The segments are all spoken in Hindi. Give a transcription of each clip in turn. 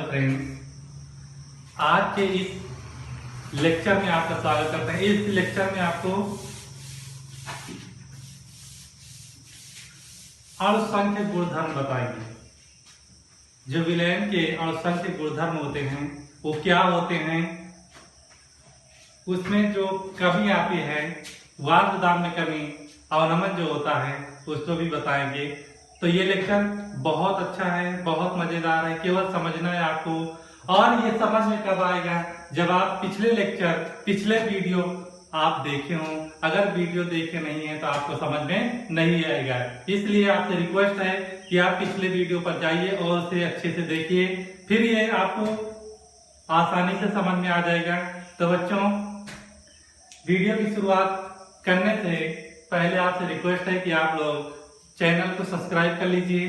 फ्रेंड्स, आज के इस लेक्चर में आपका स्वागत करते हैं। इस लेक्चर में आपको अणुसंख्य गुणधर्म बताएंगे। जो विलयन के अणुसंख्य गुणधर्म होते हैं वो क्या होते हैं, उसमें जो कमी आती है, वाष्प दाब में कमी, अवनमन जो होता है उसको भी बताएंगे। तो ये लेक्चर बहुत अच्छा है, बहुत मजेदार है, केवल समझना है आपको। और ये समझ में कब आएगा, जब आप पिछले वीडियो आप देखे हो। अगर वीडियो देखे नहीं है तो आपको समझ में नहीं आएगा। इसलिए आपसे रिक्वेस्ट है कि आप पिछले वीडियो पर जाइए और उसे अच्छे से देखिए, फिर ये आपको आसानी से समझ में आ जाएगा। तो बच्चों, वीडियो की शुरुआत करने से पहले आपसे रिक्वेस्ट है कि आप लोग चैनल को सब्सक्राइब कर लीजिए।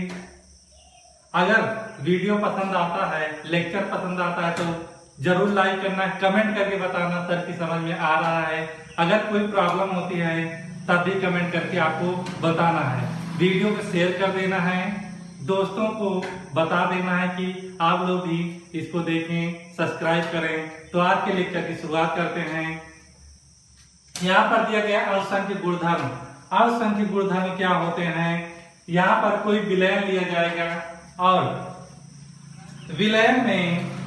अगर वीडियो पसंद आता है, लेक्चर पसंद आता है तो जरूर लाइक करना, कमेंट करके बताना सर की समझ में आ रहा है। अगर कोई प्रॉब्लम होती है तब भी कमेंट करके आपको बताना है। वीडियो को शेयर कर देना है, दोस्तों को बता देना है कि आप लोग भी इसको देखें, सब्सक्राइब करें। तो आज के लेक्चर की शुरुआत करते हैं। यहाँ पर दिया गया अणुसंख्य गुणधर्म। अणुसंख्य गुणधर्म क्या होते हैं? यहाँ पर कोई विलयन लिया जाएगा और विलयन में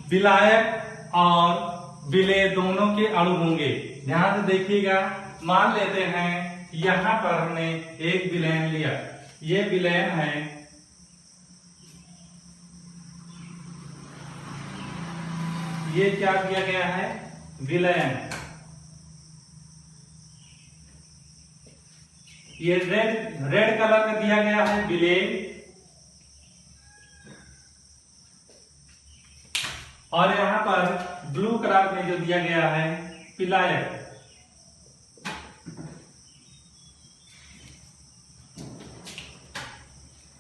विलायक और विलेय दोनों के अणु होंगे। ध्यान से देखिएगा। मान लेते हैं यहाँ पर हमने एक विलयन लिया, ये विलयन है, ये क्या दिया गया है? विलयन। ये रेड कलर में दिया गया है विलेय, और यहां पर ब्लू कलर में जो दिया गया है विलायक।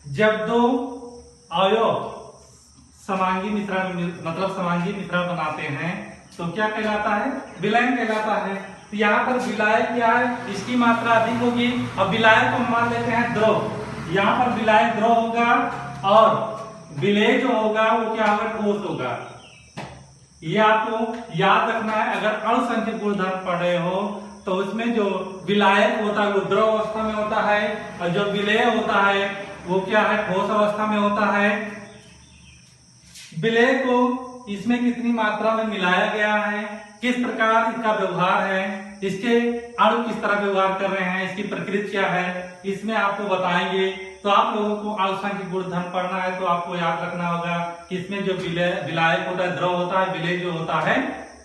जब दो अवयव समांगी मिश्रण मतलब समांगी मिश्रण बनाते हैं तो क्या कहलाता है? विलयन कहलाता है। तो यहाँ पर विलायक क्या है? इसकी मात्रा अधिक होगी। अब विलायक को मान लेते हैं द्रव। यहाँ पर विलायक द्रव होगा और विलेय जो होगा वो क्या होगा? ठोस होगा। ये आपको याद रखना है। अगर अणुसंख्य गुणधर्म पढ़ रहे हो तो उसमें जो विलायक होता है वो द्रव अवस्था में होता है और जो विलेय होता है वो क्या है? ठोस अवस्था में होता है। विलेय को इसमें कितनी मात्रा में मिलाया गया है, किस प्रकार इसका व्यवहार है, इसके अणु किस तरह व्यवहार कर रहे हैं, इसकी प्रकृति क्या है, इसमें आपको बताएंगे। तो आप लोगों को अणुसंख्य गुणधर्म पढ़ना है तो आपको याद रखना होगा कि इसमें जो विलायक होता है द्रव होता है, विलेय जो होता है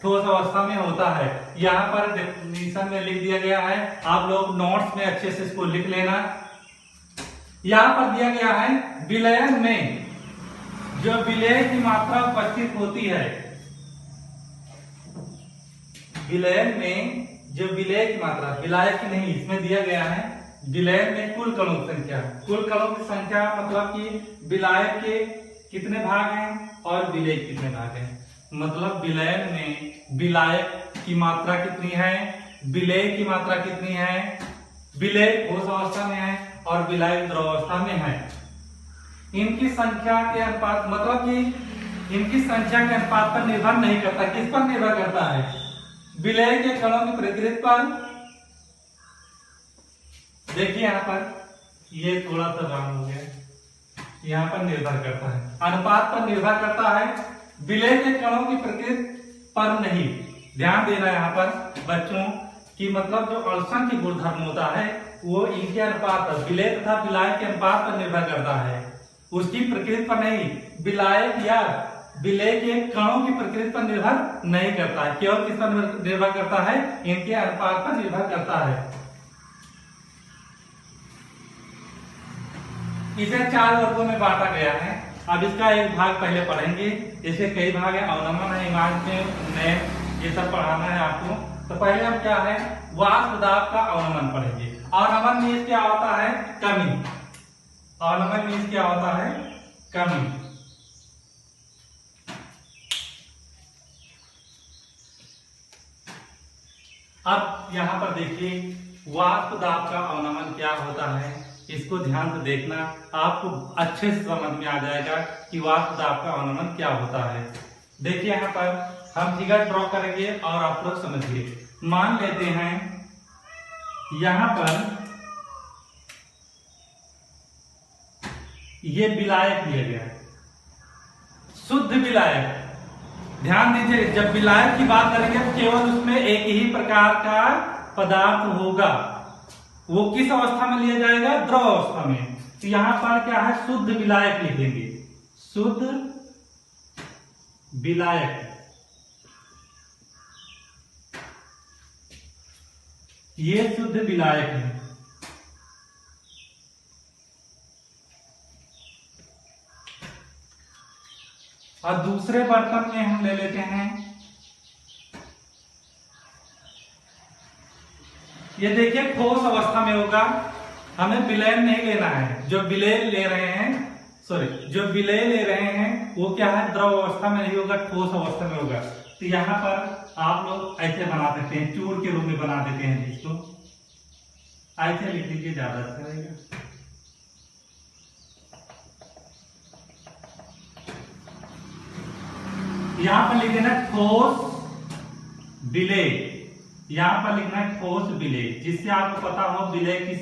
ठोस अवस्था में होता है। यहाँ पर डेफिनेशन में लिख दिया गया है, आप लोग नोट्स में अच्छे से इसको लिख लेना। यहाँ पर दिया गया है विलयन में जो विलेय की मात्रा उपस्थित होती है, विलयन में जो विलेय की मात्रा, विलायक की नहीं, इसमें दिया गया है विलयन में कुल कणों की संख्या। कुल कणों की संख्या मतलब कि विलायक के कितने भाग हैं और विलेय कितने भाग हैं। मतलब विलयन में विलायक की मात्रा कितनी है, विलेय की मात्रा कितनी है। विलेय ठोस अवस्था में है और विलायक द्रव अवस्था में है। इनकी संख्या के अनुपात मतलब कि इनकी संख्या के अनुपात पर निर्भर नहीं करता। किस पर निर्भर करता है? विलेय के कणों की प्रकृति पर। देखिए यहाँ पर ये थोड़ा सा रंग हो गया, यहाँ पर निर्भर करता है, अनुपात पर निर्भर करता है, विलेय के कणों की प्रकृति पर नहीं। ध्यान देना यहाँ पर बच्चों कि मतलब जो अणुसंख्य गुणधर्म होता है वो इनके अनुपात पर, विलेय तथा विलायक के अनुपात पर निर्भर करता है, उसकी प्रकृति पर नहीं। विलायक या विलेय के कणों की प्रकृति पर निर्भर नहीं करता है, केवल किस पर निर्भर करता है? इनके अनुपात पर निर्भर करता है। इसे 4 वर्गों में बांटा गया है। अब इसका एक भाग पहले पढ़ेंगे। इसके कई भाग है, अवनमन है, इमाज ये सब पढ़ाना है आपको। तो पहले हम क्या है? वाष्प दाब का अवनमन पढ़ेंगे। अवनमन मीन्स क्या होता है? कमी। अवनमन मीन्स क्या होता है? कमी। अब यहाँ पर देखिए वाष्प दाब का अवनमन क्या होता है। इसको ध्यान से देखना, आपको अच्छे से समझ में आ जाएगा कि वाष्प दाब का अवनमन क्या होता है। देखिए यहाँ पर हम फिगर ड्रॉ करेंगे और आप लोग समझिए। मान लेते हैं यहाँ पर ये विलायक लिया गया है, शुद्ध विलायक। ध्यान दीजिए, जब विलायक की बात करेंगे तो केवल उसमें एक ही प्रकार का पदार्थ होगा। वो किस अवस्था में लिया जाएगा? द्रव अवस्था में। तो यहां पर क्या है? शुद्ध विलायक लिखेंगे, शुद्ध विलायक। ये शुद्ध विलायक है। और दूसरे बर्तन में हम ले लेते हैं, ये देखिए ठोस अवस्था में होगा, हमें विलयन नहीं लेना है। जो विलय ले रहे हैं वो क्या है? द्रव अवस्था में नहीं होगा, ठोस अवस्था में होगा। तो यहाँ पर आप लोग ऐसे बना सकते हैं, चूर्ण के रूप में बना देते हैं इसको, ऐसे लिख लीजिए, ज्यादा अच्छा रहेगा। यहां पर लिख देना ठोस विलय, यहां पर लिखना है ठोस विलय, जिससे आपको पता हो विलय किस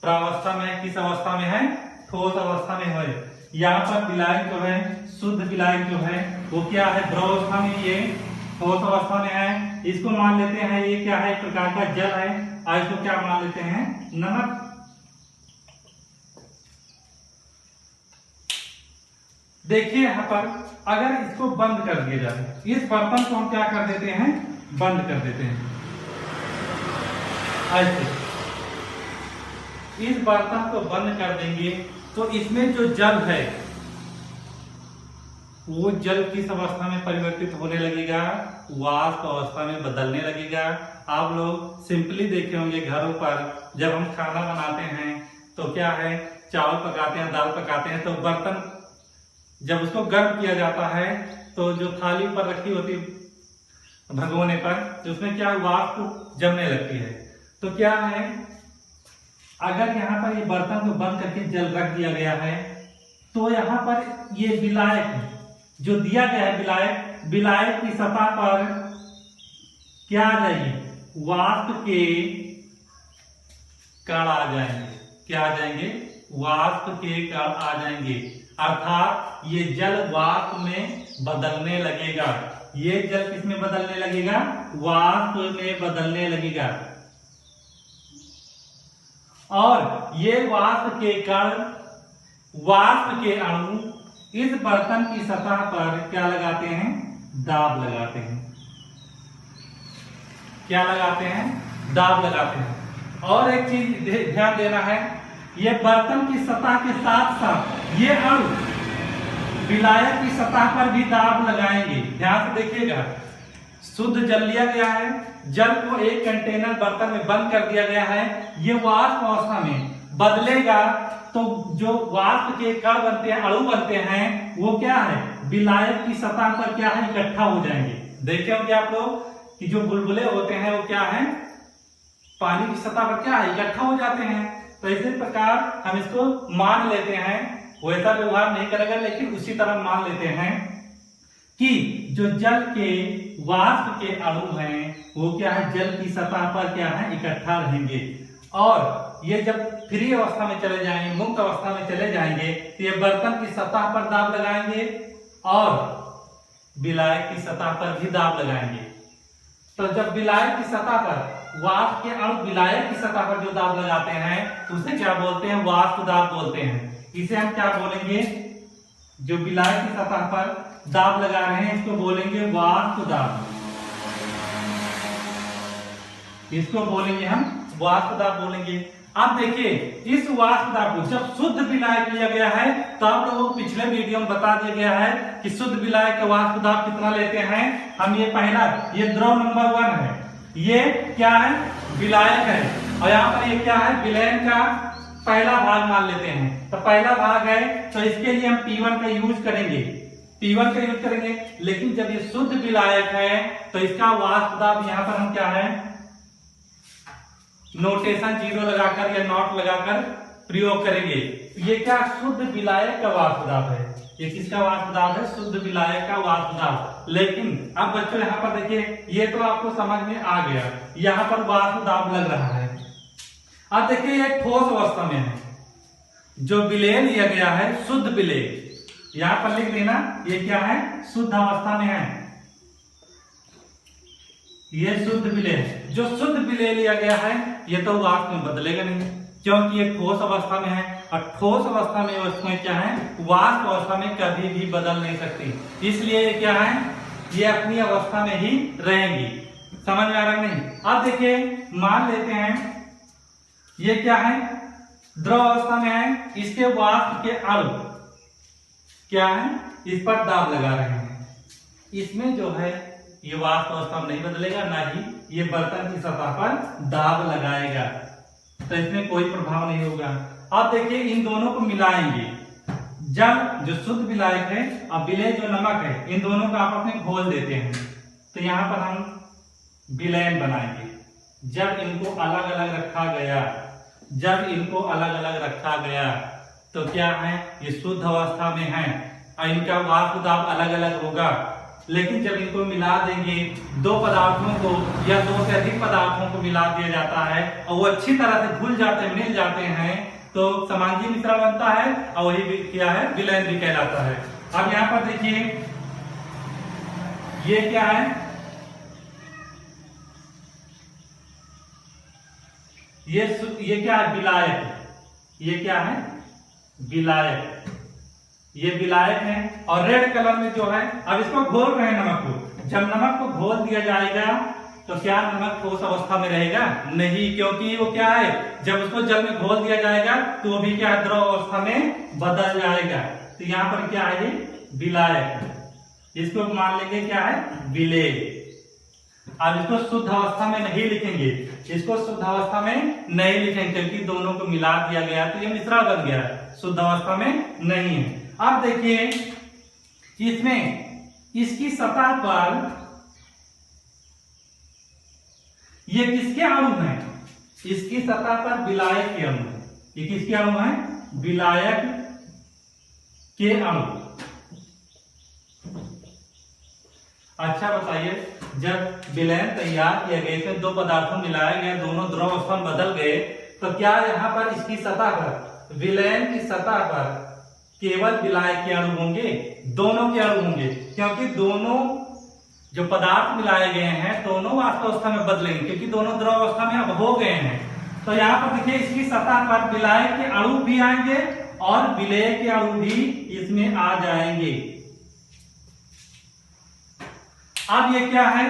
प्रावस्था में, किस अवस्था में है? ठोस अवस्था में है। यहाँ पर विलायक जो है, शुद्ध विलायक जो है वो क्या है? द्रव अवस्था में, ये ठोस अवस्था में है। इसको मान लेते हैं ये क्या है? एक प्रकार का जल है। और इसको क्या मान लेते हैं? नमक। देखिए यहाँ पर अगर इसको बंद कर दिया जाए, इस बर्तन को हम क्या कर देते हैं? बंद कर देते हैं ऐसे। इस बर्तन को बंद कर देंगे तो इसमें जो जल है वो जल किस अवस्था में परिवर्तित होने लगेगा? वाष्प अवस्था में बदलने लगेगा। आप लोग सिंपली देखे होंगे घरों पर, जब हम खाना बनाते हैं तो क्या है? चावल पकाते हैं, दाल पकाते हैं, तो बर्तन जब उसको गर्म किया जाता है तो जो थाली पर रखी होती भगोने पर, तो उसमें क्या वाष्प जमने लगती है। तो क्या है, अगर यहाँ पर ये बर्तन को बंद करके जल रख दिया गया है तो यहाँ पर ये विलायक जो दिया गया है, विलायक की सतह पर क्या आ जाएगी? वाष्प के कण आ जाएंगे। क्या आ जाएंगे? वाष्प के कण आ जाएंगे, अर्थात ये जल वाष्प में बदलने लगेगा। ये जल किस में बदलने लगेगा? वाष्प में बदलने लगेगा। और ये वाष्प के कण, वाष्प के अणु इस बर्तन की सतह पर क्या लगाते हैं? दाब लगाते हैं। क्या लगाते हैं? दाब लगाते हैं। और एक चीज ध्यान देना है, ये बर्तन की सतह के साथ साथ ये अणु विलायक की सतह पर भी दाब लगाएंगे। ध्यान से देखिएगा, शुद्ध जल लिया गया है, जल को एक कंटेनर बर्तन में बंद कर दिया गया है, ये वाष्प अवस्था में बदलेगा तो जो वाष्प के कण बनते हैं, अणु बनते हैं, वो क्या है? विलायक की सतह पर क्या है? इकट्ठा हो जाएंगे। देखे होंगे आप लोग कि जो बुलबुले होते हैं वो क्या है? पानी की सतह पर क्या है? इकट्ठा हो जाते हैं। तो इसी प्रकार हम इसको मान लेते हैं, वैसा व्यवहार नहीं करेगा लेकिन उसी तरह मान लेते हैं कि जो जल के वाष्प के अणु हैं वो क्या है? जल की सतह पर क्या है? इकट्ठा रहेंगे। और ये जब फ्री अवस्था में चले जाएंगे, मुक्त अवस्था में चले जाएंगे, तो ये बर्तन की सतह पर दाब लगाएंगे और विलायक की सतह पर भी दाब लगाएंगे। तो जब विलायक की सतह पर वाष्प के अणु विलायक की सतह पर जो दाब लगाते हैं उसे क्या बोलते हैं? वाष्प दाब बोलते हैं। इसे हम क्या बोलेंगे? जो विलायक की सतह पर दाब लगा रहे हैं इसको बोलेंगे वाष्प दाब। इसको बोलेंगे हम वाष्प दाब बोलेंगे। अब देखिए, इस वाष्प दाब को जब शुद्ध विलायक लिया गया है तो आप लोगों को पिछले वीडियो में बता दिया गया है कि शुद्ध विलायक का वाष्प दाब कितना लेते हैं हम। ये पहला, ये द्रव नंबर 1 है, ये क्या है? विलायक है। और यहाँ पर ये क्या है? विलयन का पहला भाग मान लेते हैं। तो पहला भाग है तो इसके लिए हम P1 का यूज करेंगे, P1 का यूज करेंगे। लेकिन जब ये शुद्ध विलायक है तो इसका वाष्प दाब यहाँ पर हम क्या है? नोटेशन 0 लगाकर या नॉट लगाकर प्रयोग करेंगे। ये क्या शुद्ध विलायक का वाष्प दाब है, ये किसका वाष्प दाब है, शुद्ध विलायक का वाष्प दाब। लेकिन अब बच्चों यहाँ पर देखिए, ये तो आपको समझ में आ गया, यहाँ पर वाष्प दाब लग रहा है। अब देखिए ये ठोस अवस्था में है, जो विलेय लिया गया है शुद्ध विलेय, यहां पर लिख देना ये क्या है, शुद्ध अवस्था में है, ये शुद्ध विलेय। जो शुद्ध विलेय लिया गया है ये तो वाष्प में बदलेगा नहीं, क्योंकि ये ठोस अवस्था में है, और ठोस अवस्था में वस्तुएं क्या है, वाष्प अवस्था में कभी भी बदल नहीं सकती, इसलिए ये क्या है, ये अपनी अवस्था में ही रहेंगी। समझ में आ रहा नहीं। अब देखिए मान लेते हैं ये क्या है, द्रव अवस्था में है, इसके वाष्प के अणु क्या है, इस पर दाब लगा रहे हैं, इसमें जो है ये वाष्प अवस्था में नहीं बदलेगा, ना ही ये बर्तन की सतह पर दाब लगाएगा, तो इसमें कोई प्रभाव नहीं होगा। अब देखिए इन दोनों को मिलाएंगे, जब जो शुद्ध विलायक है और विलेय जो नमक है, इन दोनों को आपस में घोल देते हैं, तो यहाँ पर हम विलयन बनाएंगे। जब इनको अलग अलग रखा गया, जब इनको अलग अलग रखा गया तो क्या है, ये शुद्ध अवस्था में है और इनका वाष्प दाब अलग अलग होगा। लेकिन जब इनको मिला देंगे, दो पदार्थों को या दो से अधिक पदार्थों को मिला दिया जाता है और वो अच्छी तरह से घुल जाते हैं, मिल जाते हैं, तो समांगी मिश्रण बनता है और वही क्या है, विलयन भी कहलाता है। अब यहाँ पर देखिए ये क्या है, ये क्या है, विलायक, ये क्या है, विलायक, ये विलायक है। और रेड कलर में जो है, अब इसको घोल रहे हैं नमक को, जब नमक को घोल दिया जाएगा तो क्या नमक ठोस अवस्था में रहेगा, नहीं, क्योंकि वो क्या है, जब उसको जल में घोल दिया जाएगा तो वो भी क्या है, द्रव अवस्था में बदल जाएगा। तो यहाँ पर क्या है, ये विलायक, इसको मान लेंगे क्या है, विलेय। अब इसको शुद्ध अवस्था में नहीं लिखेंगे, इसको शुद्ध अवस्था में नहीं लिखेंगे, क्योंकि दोनों को मिला दिया गया तो ये मिश्रण बन गया, शुद्ध अवस्था में नहीं है। अब देखिए इसमें इसकी सतह पर ये किसके अणु हैं, इसकी सतह पर विलायक के अणु हैं, ये किसके अणु हैं, विलायक के अणु। अच्छा बताइए, जब विलयन तैयार किया गया, इसमें दो पदार्थों मिलाया गया, दोनों द्रव अवस्था में बदल गए, तो क्या यहाँ पर इसकी सतह पर, विलयन की सतह पर केवल विलायक के अणु होंगे, दोनों के अणु होंगे, क्योंकि दोनों जो पदार्थ मिलाए गए हैं दोनों वाष्प अवस्था में बदलेंगे, क्योंकि दोनों द्रव अवस्था में अब हो गए हैं। तो यहाँ पर देखिए इसकी सतह पर विलायक के अणु भी आएंगे और विलेय के अणु भी इसमें आ जाएंगे। अब ये क्या है,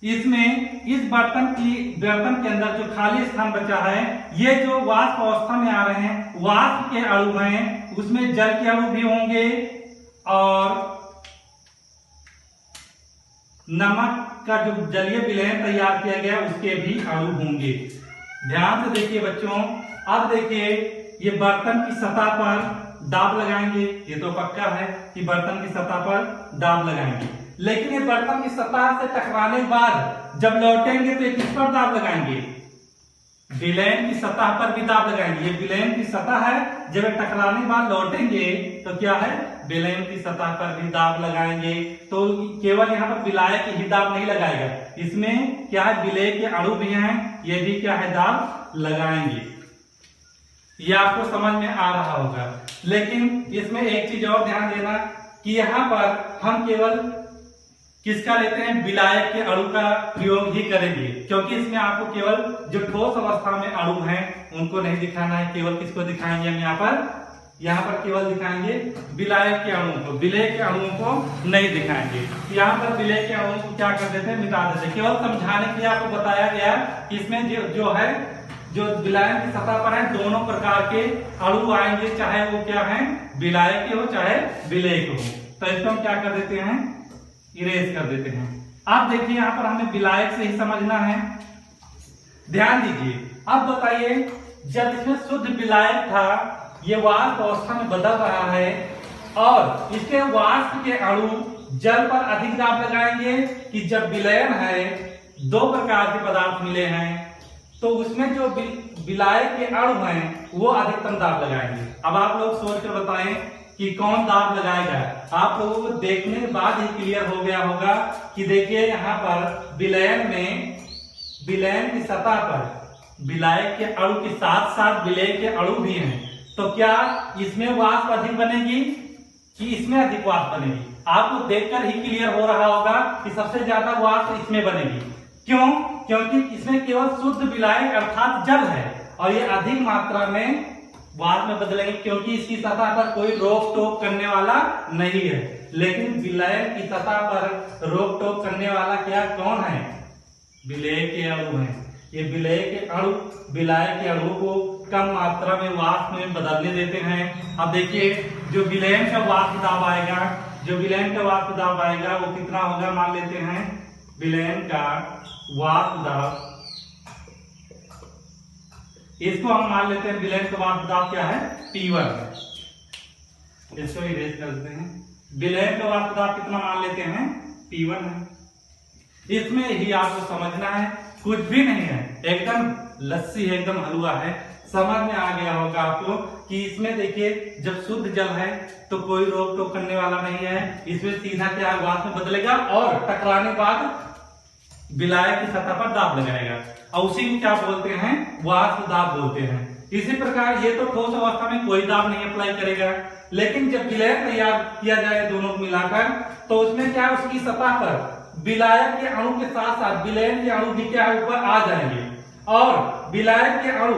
इसमें इस बर्तन के अंदर जो खाली स्थान बचा है, ये जो वाष्प अवस्था में आ रहे हैं, वाष्प के अणु हैं, उसमें जल के अणु भी होंगे और नमक का जो जलीय विलयन तैयार किया गया उसके भी अणु होंगे। ध्यान से देखिए बच्चों, अब देखिए ये बर्तन की सतह पर दाब लगाएंगे, ये तो पक्का है कि बर्तन की सतह पर दाब लगाएंगे, लेकिन ये बर्तन की सतह से टकराने के बाद जब लौटेंगे तो ये किस पर दाब लगाएंगे, विलयन की सतह पर भी दाब लगाएंगे। ये विलयन की सतह है, जब टकराने के बाद लौटेंगे तो क्या है, विलयन की सतह पर भी दाब लगाएंगे। तो केवल यहाँ पर विलायक ही दाब नहीं लगाएगा, इसमें क्या है, विलेय के अणु भी हैं, ये भी क्या है, दाब लगाएंगे। ये आपको समझ में आ रहा होगा। लेकिन इसमें एक चीज और ध्यान देना कि यहाँ पर हम केवल किसका लेते हैं, विलायक के अणु का प्रयोग ही करेंगे, क्योंकि इसमें आपको केवल जो ठोस अवस्था में अणु हैं उनको नहीं दिखाना है, केवल किसको दिखाएंगे हम यहाँ पर केवल दिखाएंगे विलायक के अणुओं को, विलेय के अणुओं को नहीं दिखाएंगे। यहाँ पर विलेय के अणुओं को क्या कर देते हैं, मिटा देते हैं। केवल समझाने के लिए आपको बताया गया कि इसमें जो है, जो विलायन की सतह पर है, दोनों प्रकार के अणु आएंगे, चाहे वो क्या है, विलायक के हो चाहे विलेय के हो। तो इसको हम क्या कर देते हैं, इरेज कर देते हैं। अब देखिए यहाँ पर हमें विलायक से ही समझना है, ध्यान दीजिए। अब बताइए, जब इसमें शुद्ध विलायक था, ये वाष्प अवस्था में बदल रहा है और इसके वाष्प के अणु जल पर अधिक दाब लगाएंगे कि जब विलयन है, दो प्रकार के पदार्थ मिले हैं, तो उसमें जो विलायक के अणु हैं वो अधिकतम दाब लगाएंगे। अब आप लोग सोच कर बताएं कि कौन दाब लगाएगा। आप लोगों को देखने के बाद ही क्लियर हो गया होगा कि देखिए यहाँ पर विलयन की सतह पर विलायक के अणु के साथ साथ विलय के अणु भी हैं, तो क्या इसमें वाष्प अधिक बनेगी कि इसमें अधिक वाष्प बनेगी? आपको देखकर ही क्लियर हो रहा होगा कि सबसे ज्यादा वाष्प इसमें बनेगी। क्यों? क्योंकि इसमें केवल शुद्ध विलायक अर्थात जल है और ये अधिक मात्रा में वाष्प में बदलेंगे, क्योंकि इसकी सतह पर कोई रोक टोक करने वाला नहीं है। लेकिन विलयन की सतह पर रोक टोक करने वाला क्या कौन है? विलय के अणु हैं। ये विलय के अणु विलायक के अणु को कम मात्रा में वाष्प में बदलने देते हैं। अब देखिए जो विलयन का वाष्प दाब आएगा वो कितना होगा? मान लेते हैं विलयन का वाष्प दाब, इसको हम मान लेते हैं विलयन का वाष्प दाब क्या है? P1। इसको इरेज कर देते हैं। विलयन का वाष्प दाब कितना मान लेते हैं? P1 है। इसमें ही आपको समझना है, कुछ भी नहीं है, एकदम लस्सी है, एकदम हलवा है। समझ में आ गया होगा आपको कि इसमें देखिए जब शुद्ध जल है तो कोई रोक टोक करने वाला नहीं है। इसमें सीधा क्या वाष्प में बदलेगा और टकराने बाद विलायक की सतह पर दाब लगाएगा और उसी को क्या बोलते हैं? वाष्प दाब बोलते हैं। इसी प्रकार ये तो ठोस अवस्था में कोई दाब नहीं अप्लाई करेगा, लेकिन जब विलय तैयार किया जाए दोनों को मिलाकर तो उसमें क्या उसकी सतह पर विलायक के अणु के साथ साथ विलयन के अणु भी क्या ऊपर आ जाएंगे और विलायक के अणु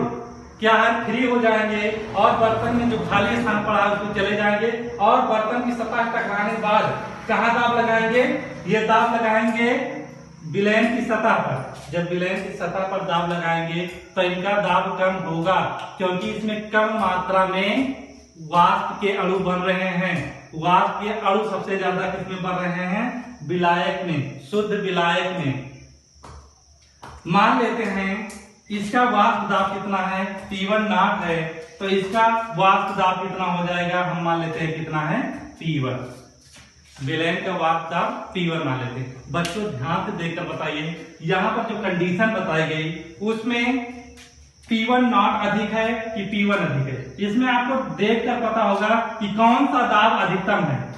क्या है? फ्री हो जाएंगे और बर्तन में जो खाली स्थान पड़ा है उसको चले जाएंगे और बर्तन की सतह टकराने के बाद कहाँ दाब लगाएंगे? ये दाब लगाएंगे विलयन की सतह पर। जब विलयन की सतह पर दाब लगाएंगे तो इनका दाब कम होगा, क्योंकि इसमें कम मात्रा में वाष्प के अणु बन रहे हैं। वाष्प के अणु सबसे ज्यादा किसमें बन रहे हैं? विलायक में, शुद्ध विलायक में। मान लेते हैं इसका वाष्प दाब कितना है? P1 नॉट है, तो इसका वाष्प दाब कितना हो जाएगा? हम मान लेते हैं कितना है? P1। विलयन का वाष्प दाब P1 मान लेते हैं। बच्चों ध्यान से देखकर बताइए, यहाँ पर जो कंडीशन बताई गई उसमें P1 नॉट अधिक है कि P1 अधिक है? इसमें आपको देखकर पता होगा कि कौन सा दाब अधिकतम है।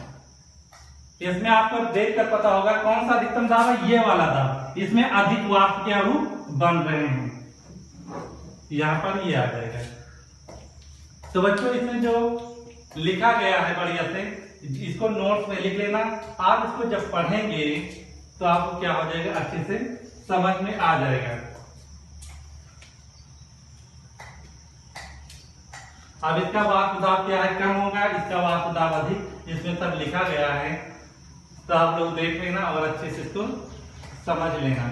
इसमें आपको देखकर पता होगा कौन सा अधिकतम दाब है? ये वाला दाब। इसमें अधिक वाष्प के अणु बन रहे हैं, यहाँ पर ये आ जाएगा। तो बच्चों इसमें जो लिखा गया है बढ़िया से इसको नोट्स में लिख लेना। आप इसको जब पढ़ेंगे तो आपको क्या हो जाएगा? अच्छे से समझ में आ जाएगा। अब इसका वाष्प दाब क्या है? कम होगा, इसका वाष्प दाब अधिक। इसमें सब लिखा गया है, तो आप लोग देख लेना और अच्छे से इसको समझ लेना।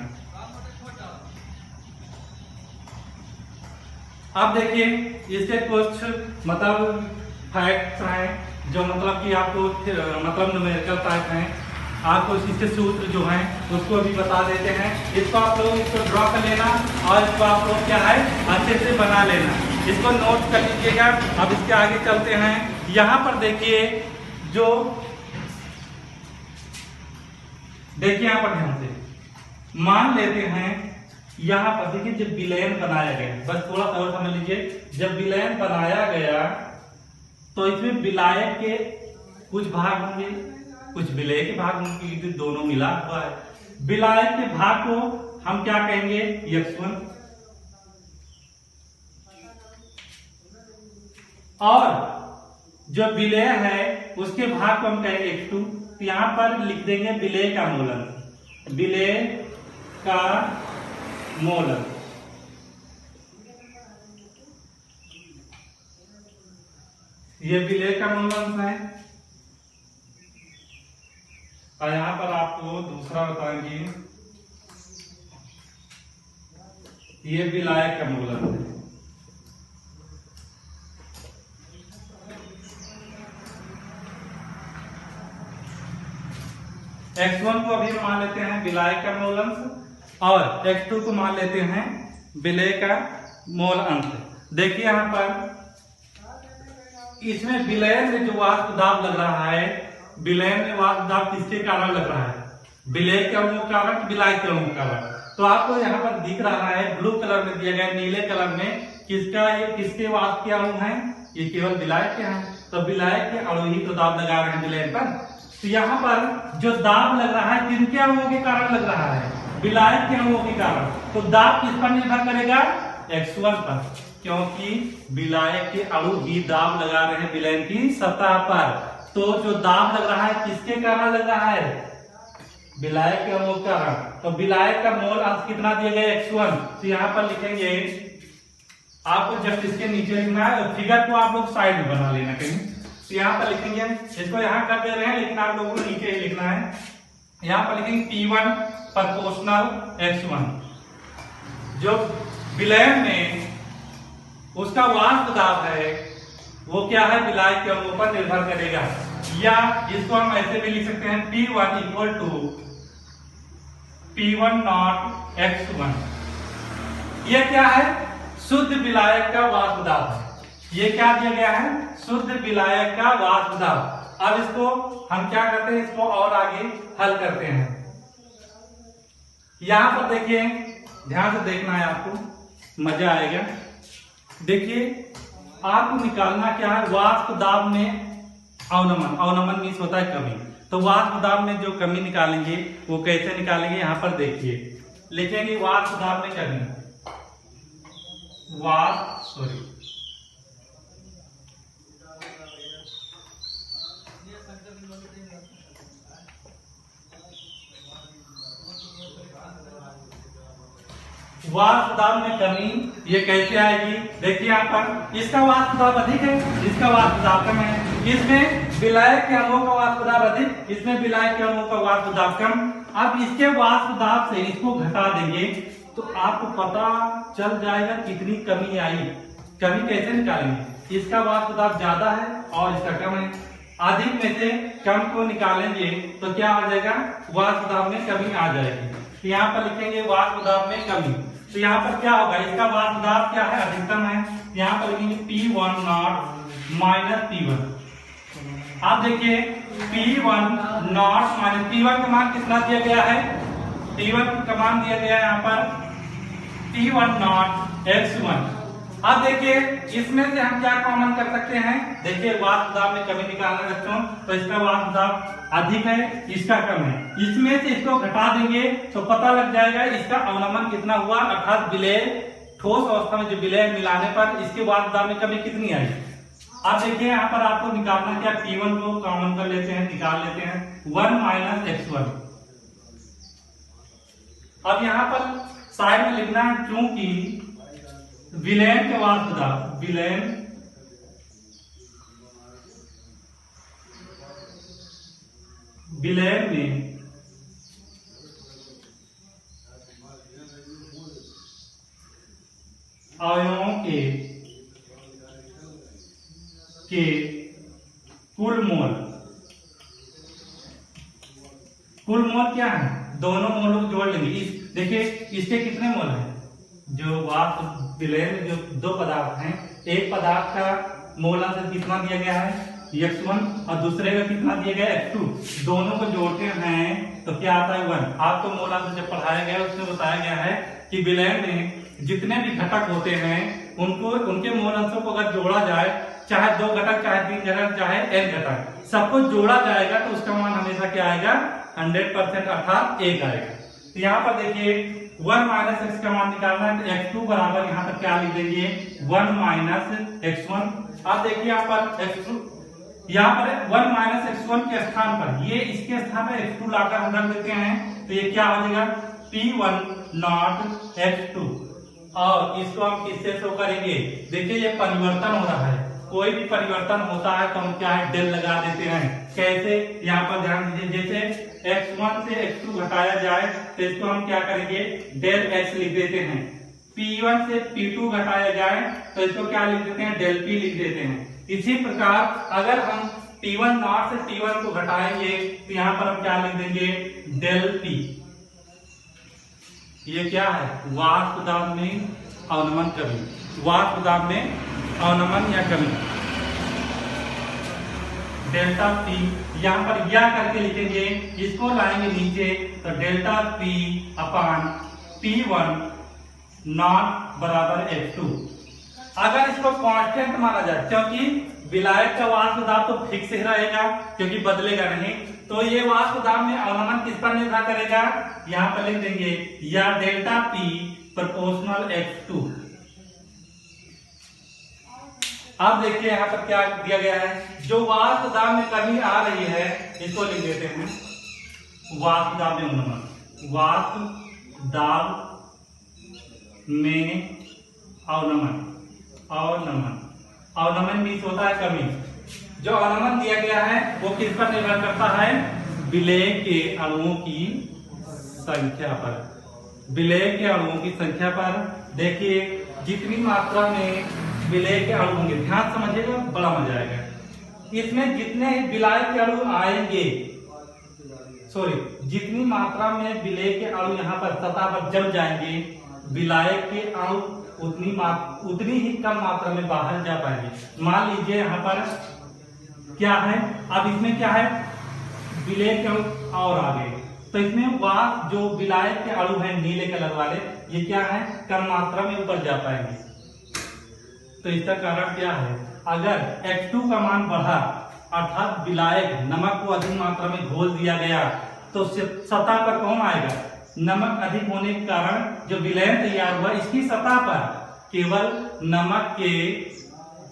अब देखिए इसके कुछ मतलब फैक्ट्स हैं जो मतलब कि आपको मतलब न्यूमेरिकल टाइप हैं। आपको इसके सूत्र जो हैं उसको भी बता देते हैं। इसको आप लोग इसको ड्रॉ कर लेना और इसको आप लोग क्या है अच्छे से बना लेना। इसको नोट कर लीजिएगा। अब इसके आगे चलते हैं। यहाँ पर देखिए जो देखिए यहाँ पर ध्यान से मान लेते हैं, यहाँ पर देखिए जब विलयन बनाया गया, बस थोड़ा सा और समझ लीजिए। जब विलयन बनाया गया तो इसमें विलायक के कुछ भाग होंगे, कुछ विलय के भाग होंगे, क्योंकि दोनों मिला हुआ है। विलायक के भाग को हम क्या कहेंगे? X1, और जो विलय है उसके भाग को हम कहेंगे X2। तो यहां पर लिख देंगे विलय का मोलन, विलय का मोलन। ये विलय का मोलन है। और यहां पर आपको दूसरा बताएंगे, ये विलायक का मोलन है। X1 को अभी मान लेते हैं विलायक का मोल अंश और X2 को मान लेते हैं विलय का मोल अंश। देखिए यहाँ पर इसमें विलयन में जो वाष्प दाब लग रहा है, विलयन में वाष्प दाब किसके कारण लग रहा है? विलय के अणु के कारण, विलायक के अणु के कारण। तो आपको यहाँ पर दिख रहा है ब्लू कलर में दिया गया, नीले कलर में किसका, ये किसके वाष्प के अणु हैं, ये केवल विलायक के हैं। तो विलायक के अणु ही तो दाब लगा रहे हैं विलयन पर। तो यहाँ पर जो दाब लग रहा है किनके अणुओं के कारण लग रहा है, विलायक के अणुओं के कारण। तो दाब किस पर निर्भर करेगा, X1 पर, क्योंकि विलायक के अणु ही दाब लगा रहे हैं विलयन की सतह पर। तो जो दाब लग रहा है किसके कारण लग रहा है, विलायक के अणुओं के कारण। तो विलायक का मोल अंश कितना दिया गया, X1। तो यहाँ पर लिखेंगे, आपको जस्ट इसके नीचे लिखना है, फिगर को आप लोग साइड में बना लेना कहीं। तो यहाँ पर लिखेंगे, इसको यहाँ कर दे रहे हैं लेकिन आप लोगों को नीचे ही लिखना है। यहाँ पर लिखेंगे P1 प्रोपोर्शनल X1। जो विलयन में उसका वाष्प दाब है वो क्या है, विलायक के अणुओं पर निर्भर करेगा। या इसको हम ऐसे भी लिख सकते हैं, P1 equal to P1 not X1। ये क्या है, शुद्ध विलायक का वाष्प दाब है। ये क्या दिया गया है, शुद्ध विलायक का वाष्प दाब। अब इसको हम क्या करते हैं, इसको और आगे हल करते हैं। यहां पर देखिए, ध्यान से देखना है, आपको मजा आएगा। देखिए आपको निकालना क्या है, वाष्प दाब में अवनमन, अवनमन मीन्स होता है कमी। तो वाष्प दाब में जो कमी निकालेंगे वो कैसे निकालेंगे, यहां पर देखिए लिखेंगे वाष्प दाब में कमी, वाष्प दाब में कमी ये कैसे आएगी। देखिए यहाँ पर इसका वाष्प दाब अधिक है, इसका वाष्प दाब कम है। इसमें विलायक के अणुओं का वाष्प दाब अधिक, इसमें विलायक के अणुओं का वाष्प दाब कम। अब इसके वाष्प दाब से इसको घटा देंगे तो आपको पता चल जाएगा कितनी कमी आई। कमी कैसे निकालेंगे, इसका वाष्प दाब ज्यादा है और इसका कम है। अधिक में से कम को निकालेंगे तो क्या आ जाएगा, वाष्प दाब में कमी आ जाएगी। तो यहाँ पर लिखेंगे वाष्प दाब में कमी। तो यहाँ पर क्या होगा, इसका वाष्प दाब क्या है, अधिकतम है। यहाँ पर लिखेंगे P1 नॉट माइनस P1। आप देखिए P1 नॉट माइनस P1 का मान कितना दिया गया है, P1 का मान दिया गया है यहाँ पर P1 नॉट X1। अब देखिए इसमें से हम क्या कॉमन कर सकते हैं, देखिए वाष्प दाब में कमी निकालना बच्चों, तो इसका वाष्प दाब अधिक है, इसका कम है। इसमें से इसको घटा देंगे तो पता लग जाएगा इसका अवनमन कितना हुआ, अर्थात विलय, ठोस अवस्था में जो विलय मिलाने पर इसके वाष्प दाब में कमी कितनी आई। अब देखिए यहाँ पर आपको निकालना क्या, P1 को कॉमन कर लेते हैं, निकाल लेते हैं 1 माइनस X1। अब यहाँ पर साइड में लिखना है, क्योंकि विलयन के वाष्प दाब, विलयन में अवयवों के कुल मोल क्या है, दोनों मोलों को जोड़ लेंगे। देखिए इसके कितने मोल हैं, जो वाष्प विलय में जो दो पदार्थ हैं, एक पदार्थ का मोल अंश कितना दिया गया है X1 और दूसरे का कितना दिया गया है X2, दोनों को जोड़ते हैं तो क्या आता है 1। आपको मोल अंश जब पढ़ाया गया उसमें बताया गया है कि विलय में जितने भी घटक होते हैं उनको, उनके मोल अंशों को अगर जोड़ा जाए, चाहे 2 घटक, चाहे 3 घटक, चाहे n घटक, सबको जोड़ा जाएगा तो उसका मान हमेशा क्या आएगा, 100% अर्थात 1 आएगा। तो यहाँ पर देखिए 1 माइनस x का मान निकालना है, तो x2 बराबर यहाँ पर क्या लिख देंगे 1 माइनस x1। अब देखिए यहाँ पर x2, यहाँ पर 1 माइनस x1 के स्थान पर, ये इसके स्थान पर x2 लाकर हम रख देते हैं तो ये क्या हो जाएगा P1 नॉट x2। और इसको हम किससे शो करेंगे, देखिए ये परिवर्तन हो रहा है, कोई भी परिवर्तन होता है तो हम क्या है डेल लगा देते हैं। कैसे, यहाँ पर ध्यान दीजिए, जैसे x1 से x2 घटाया जाए तो इसको हम क्या करेंगे डेल x लिख देते हैं। P1 से P2 घटाया जाए तो इसको क्या लिख देते हैं, डेल P लिख देते हैं। इसी प्रकार अगर हम P1 नॉट से P1 को घटाएंगे तो यहाँ पर हम क्या लिख देंगे डेल P। ये क्या है, वाष्प दाब में अवनमन कमी, वाष्प दाब में अवनमन या कमी, डेल्टा P। यहाँ पर या करके लिखेंगे, इसको लाएंगे नीचे तो delta P upon P1 not बराबर F2। अगर इसको कांस्टेंट माना जाए, क्योंकि विलायक का वाष्प दाब तो फिक्स ही रहेगा क्योंकि बदलेगा नहीं, तो ये वाष्प दाब में अवनमन किस पर निर्भर करेगा, यहां पर लिख देंगे या डेल्टा P प्रोपोर्शनल F2। अब देखिए यहां पर क्या दिया गया है, जो वाष्प दाब में कमी आ रही है इसको लिख देते हैं वाष्प दाब में अवनमन। वाष्प दाब में अवनमन, अवनमन मीन्स होता है कमी। जो अवनमन दिया गया है वो किस पर निर्भर करता है, विलेय के अणुओं की संख्या पर। विलेय के अणुओं की संख्या पर देखिए जितनी मात्रा में विलेय के अणु होंगे, ध्यान समझिएगा बड़ा मजा आएगा। इसमें जितने विलायक के अणु आएंगे, जितनी मात्रा में विलेय के अणु यहाँ पर सतह पर जम जाएंगे, विलायक के अणु उतनी ही कम मात्रा में बाहर जा पाएंगे। मान लीजिए यहाँ पर क्या है, अब इसमें क्या है, विलेय के अणु और आ गए, तो इसमें वह जो विलायक के अणु हैं नीले कलर वाले, ये क्या है, कम मात्रा में ऊपर जा पाएंगे। तो इसका कारण क्या है, अगर F2 का मान बढ़ा अर्थात विलायक नमक को अधिक मात्रा में घोल दिया गया, तो सतह पर कौन आएगा, नमक अधिक होने के कारण जो विलयन तैयार हुआ इसकी सतह पर केवल नमक के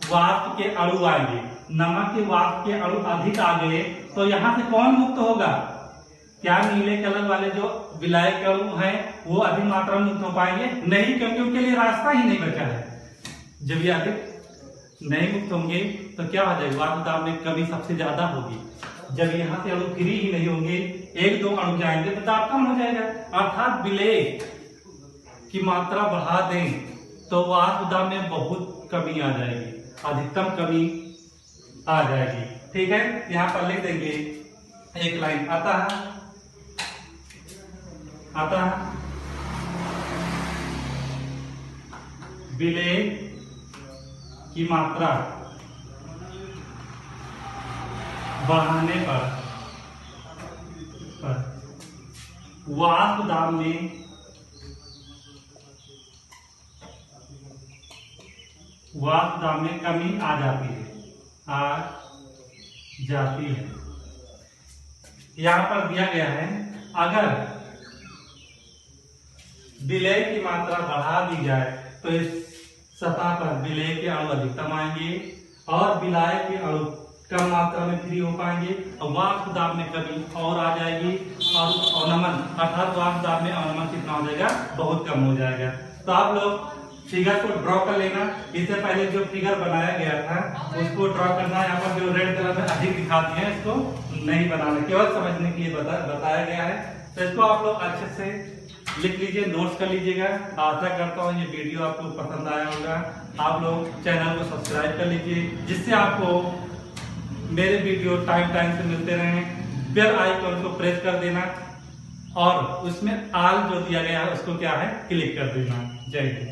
वाष्प के अणु आएंगे। नमक के वाष्प के अणु अधिक आ गए तो यहाँ से कौन मुक्त होगा, क्या नीले कलर वाले जो विलायक अणु हैं वो अधिक मात्रा में मुक्त हो पाएंगे, नहीं, क्योंकि उनके लिए रास्ता ही नहीं बचा है। जब ये अधिक नहीं मुक्त होंगे तो क्या हो जाएगा, वाष्प दाब में कमी सबसे ज्यादा होगी। जब यहाँ से अणु फ्री ही नहीं होंगे, एक दो अणु जाएंगे तो दाब कम हो जाएगा, अर्थात विलेय की मात्रा बढ़ा दें तो वाष्प दाब में बहुत कमी आ जाएगी, अधिकतम कमी आ जाएगी। ठीक है, यहाँ पर लिख देंगे एक लाइन, अतः विलेय की मात्रा बढ़ाने पर वाष्प दाब में कमी आ जाती है, यहां पर दिया गया है अगर विलेय की मात्रा बढ़ा दी जाए तो इस सतह पर विलेय के अणु अधिकतम आएंगे और विलायक के अणु कम मात्रा में फ्री हो पाएंगे और वाष्प दाब में कमी और आ जाएगी और अवनमन अर्थात वाष्प दाब में अवनमन कितना हो जाएगा, बहुत कम हो जाएगा। तो आप लोग फिगर को ड्रॉ कर लेना। इससे पहले जो फिगर बनाया गया था उसको ड्रॉ करना, यहाँ पर जो रेड कलर में अधिक दिखाती है इसको नहीं बनाना, केवल समझने के लिए बताया गया है। तो इसको आप लोग अच्छे से लिख लीजिए, नोट्स कर लीजिएगा। आशा करता हूँ ये वीडियो आपको पसंद आया होगा। आप लोग चैनल को सब्सक्राइब कर लीजिए जिससे आपको मेरे वीडियो टाइम से मिलते रहें। बेल आइकन को प्रेस कर देना और उसमें ऑल जो दिया गया है उसको क्या है, क्लिक कर देना। जय हिंद।